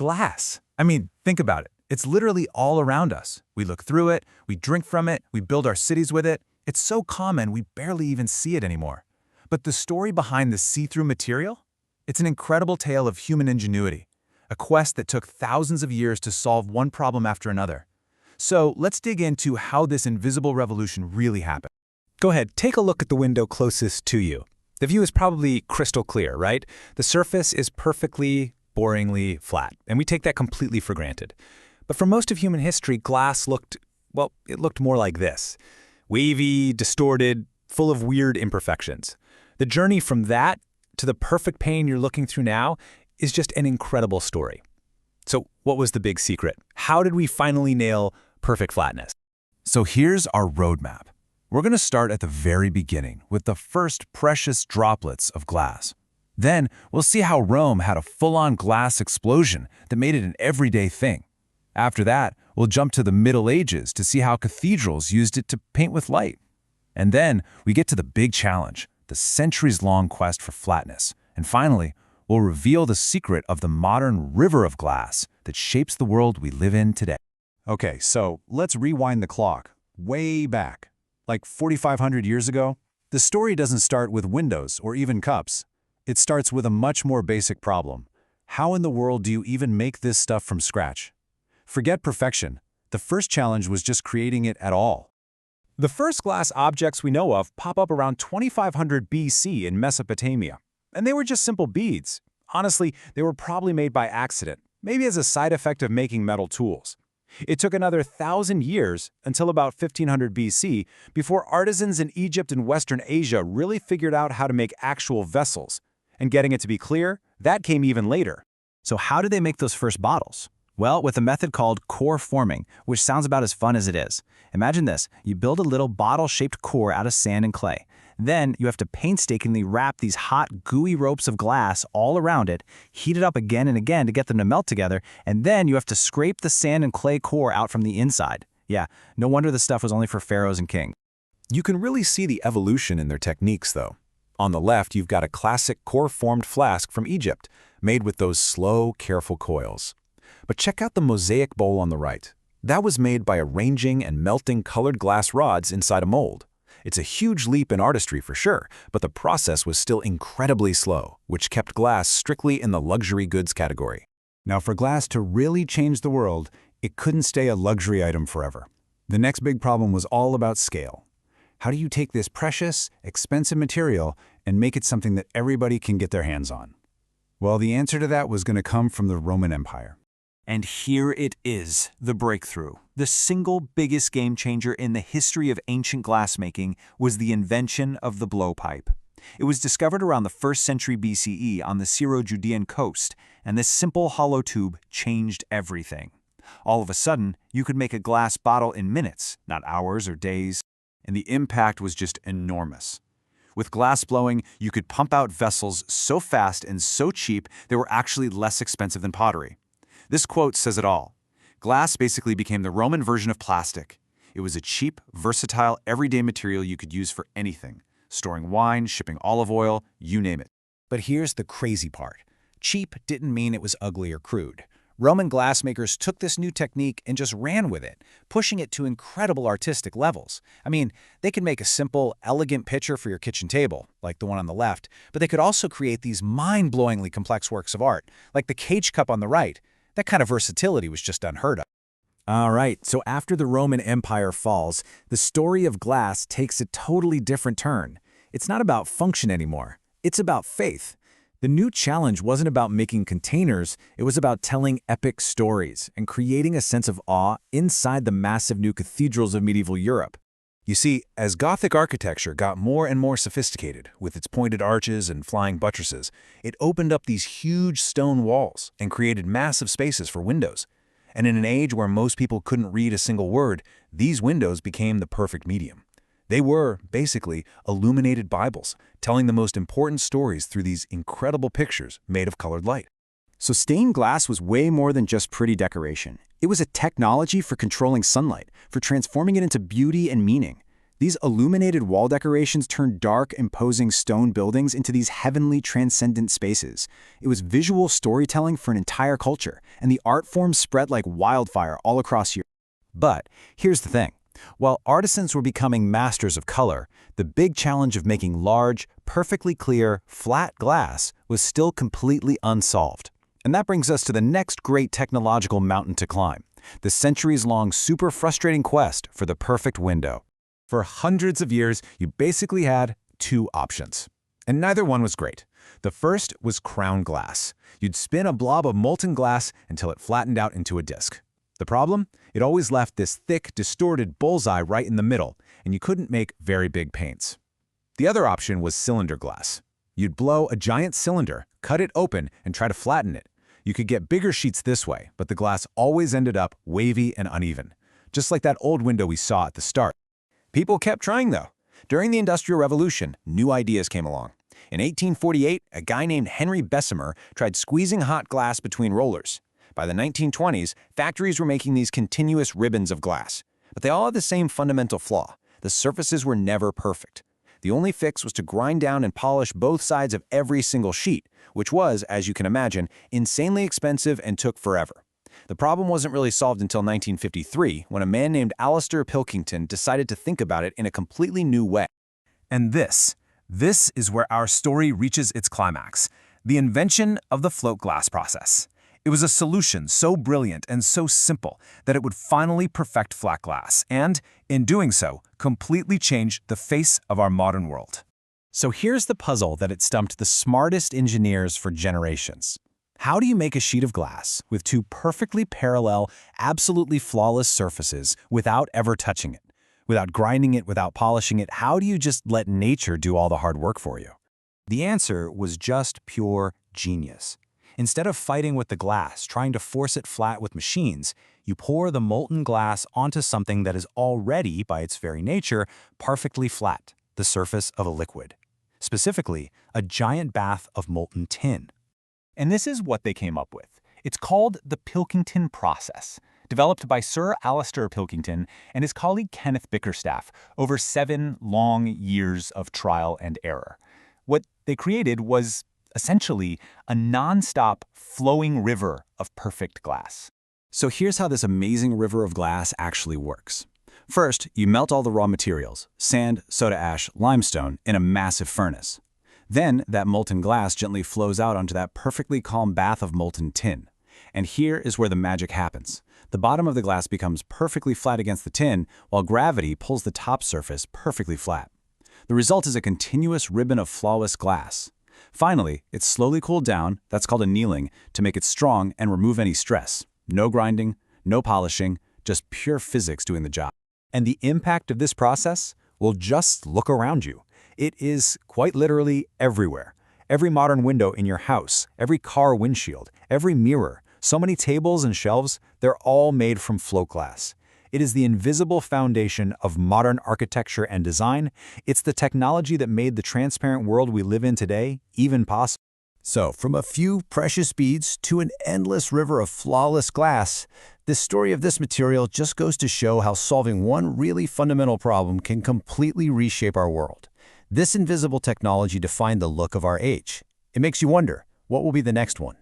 glass. I mean, think about it. It's literally all around us. We look through it, we drink from it, we build our cities with it. It's so common we barely even see it anymore. But the story behind the see-through material? It's an incredible tale of human ingenuity, a quest that took thousands of years to solve one problem after another. So let's dig into how this invisible revolution really happened. Go ahead, take a look at the window closest to you. The view is probably crystal clear, right? The surface is perfectly, boringly flat, and we take that completely for granted. But for most of human history, glass looked more like this. Wavy, distorted, full of weird imperfections. The journey from that to the perfect pane you're looking through now is just an incredible story. So what was the big secret? How did we finally nail perfect flatness? So here's our roadmap. We're going to start at the very beginning with the first precious droplets of glass. Then we'll see how Rome had a full-on glass explosion that made it an everyday thing. After that, we'll jump to the Middle Ages to see how cathedrals used it to paint with light. And then we get to the big challenge, the centuries-long quest for flatness. And finally, we'll reveal the secret of the modern river of glass that shapes the world we live in today. Okay, so let's rewind the clock, way back. Like 4,500 years ago, the story doesn't start with windows or even cups. It starts with a much more basic problem. How in the world do you even make this stuff from scratch? Forget perfection. The first challenge was just creating it at all. The first glass objects we know of pop up around 2500 BC in Mesopotamia. And they were just simple beads. Honestly, they were probably made by accident, maybe as a side effect of making metal tools. It took another 1,000 years, until about 1500 BC, before artisans in Egypt and Western Asia really figured out how to make actual vessels. And getting it to be clear, that came even later. So how did they make those first bottles? Well, with a method called core forming, which sounds about as fun as it is. Imagine this, you build a little bottle-shaped core out of sand and clay. Then you have to painstakingly wrap these hot, gooey ropes of glass all around it, heat it up again and again to get them to melt together, and then you have to scrape the sand and clay core out from the inside. Yeah, no wonder this stuff was only for pharaohs and kings. You can really see the evolution in their techniques, though. On the left, you've got a classic core-formed flask from Egypt, made with those slow, careful coils. But check out the mosaic bowl on the right. That was made by arranging and melting colored glass rods inside a mold. It's a huge leap in artistry for sure, but the process was still incredibly slow, which kept glass strictly in the luxury goods category. Now, for glass to really change the world, it couldn't stay a luxury item forever. The next big problem was all about scale. How do you take this precious, expensive material and make it something that everybody can get their hands on? Well, the answer to that was going to come from the Roman Empire. And here it is, the breakthrough. The single biggest game changer in the history of ancient glassmaking was the invention of the blowpipe. It was discovered around the 1st century BCE on the Syro-Judean coast, and this simple hollow tube changed everything. All of a sudden, you could make a glass bottle in minutes, not hours or days, and the impact was just enormous. With glass blowing, you could pump out vessels so fast and so cheap they were actually less expensive than pottery. This quote says it all. Glass basically became the Roman version of plastic. It was a cheap, versatile, everyday material you could use for anything. Storing wine, shipping olive oil, you name it. But here's the crazy part. Cheap didn't mean it was ugly or crude. Roman glassmakers took this new technique and just ran with it, pushing it to incredible artistic levels. I mean, they could make a simple, elegant pitcher for your kitchen table, like the one on the left, but they could also create these mind-blowingly complex works of art, like the cage cup on the right. That kind of versatility was just unheard of. All right, so after the Roman Empire falls, the story of glass takes a totally different turn. It's not about function anymore. It's about faith. The new challenge wasn't about making containers, it was about telling epic stories and creating a sense of awe inside the massive new cathedrals of medieval Europe. You see, as Gothic architecture got more and more sophisticated, with its pointed arches and flying buttresses, it opened up these huge stone walls and created massive spaces for windows. And in an age where most people couldn't read a single word, these windows became the perfect medium. They were, basically, illuminated Bibles, telling the most important stories through these incredible pictures made of colored light. So stained glass was way more than just pretty decoration. It was a technology for controlling sunlight, for transforming it into beauty and meaning. These illuminated wall decorations turned dark, imposing stone buildings into these heavenly, transcendent spaces. It was visual storytelling for an entire culture, and the art form spread like wildfire all across Europe. But here's the thing. While artisans were becoming masters of color, the big challenge of making large, perfectly clear, flat glass was still completely unsolved. And that brings us to the next great technological mountain to climb, the centuries-long, super frustrating quest for the perfect window. For hundreds of years, you basically had two options. And neither one was great. The first was crown glass. You'd spin a blob of molten glass until it flattened out into a disc. The problem? It always left this thick, distorted bullseye right in the middle, and you couldn't make very big paints. The other option was cylinder glass. You'd blow a giant cylinder, cut it open, and try to flatten it. You could get bigger sheets this way, but the glass always ended up wavy and uneven, just like that old window we saw at the start. People kept trying, though. During the Industrial Revolution, new ideas came along. In 1848, a guy named Henry Bessemer tried squeezing hot glass between rollers. By the 1920s, factories were making these continuous ribbons of glass. But they all had the same fundamental flaw. The surfaces were never perfect. The only fix was to grind down and polish both sides of every single sheet, which was, as you can imagine, insanely expensive and took forever. The problem wasn't really solved until 1953, when a man named Alistair Pilkington decided to think about it in a completely new way. And this is where our story reaches its climax, the invention of the float glass process. It was a solution so brilliant and so simple that it would finally perfect flat glass and, in doing so, completely change the face of our modern world. So here's the puzzle that had stumped the smartest engineers for generations. How do you make a sheet of glass with two perfectly parallel, absolutely flawless surfaces without ever touching it? Without grinding it, without polishing it, how do you just let nature do all the hard work for you? The answer was just pure genius. Instead of fighting with the glass, trying to force it flat with machines, you pour the molten glass onto something that is already, by its very nature, perfectly flat, the surface of a liquid. Specifically, a giant bath of molten tin. And this is what they came up with. It's called the Pilkington process, developed by Sir Alistair Pilkington and his colleague Kenneth Bickerstaff over 7 long years of trial and error. What they created was essentially a non-stop flowing river of perfect glass. So here's how this amazing river of glass actually works. First, you melt all the raw materials, sand, soda ash, limestone, in a massive furnace. Then, that molten glass gently flows out onto that perfectly calm bath of molten tin. And here is where the magic happens. The bottom of the glass becomes perfectly flat against the tin, while gravity pulls the top surface perfectly flat. The result is a continuous ribbon of flawless glass. Finally, it's slowly cooled down, that's called annealing, to make it strong and remove any stress. No grinding, no polishing, just pure physics doing the job. And the impact of this process? Well, just look around you. It is quite literally everywhere. Every modern window in your house, every car windshield, every mirror, so many tables and shelves, they're all made from float glass. It is the invisible foundation of modern architecture and design. It's the technology that made the transparent world we live in today even possible. So, from a few precious beads to an endless river of flawless glass, the story of this material just goes to show how solving one really fundamental problem can completely reshape our world. This invisible technology defined the look of our age. It makes you wonder, what will be the next one?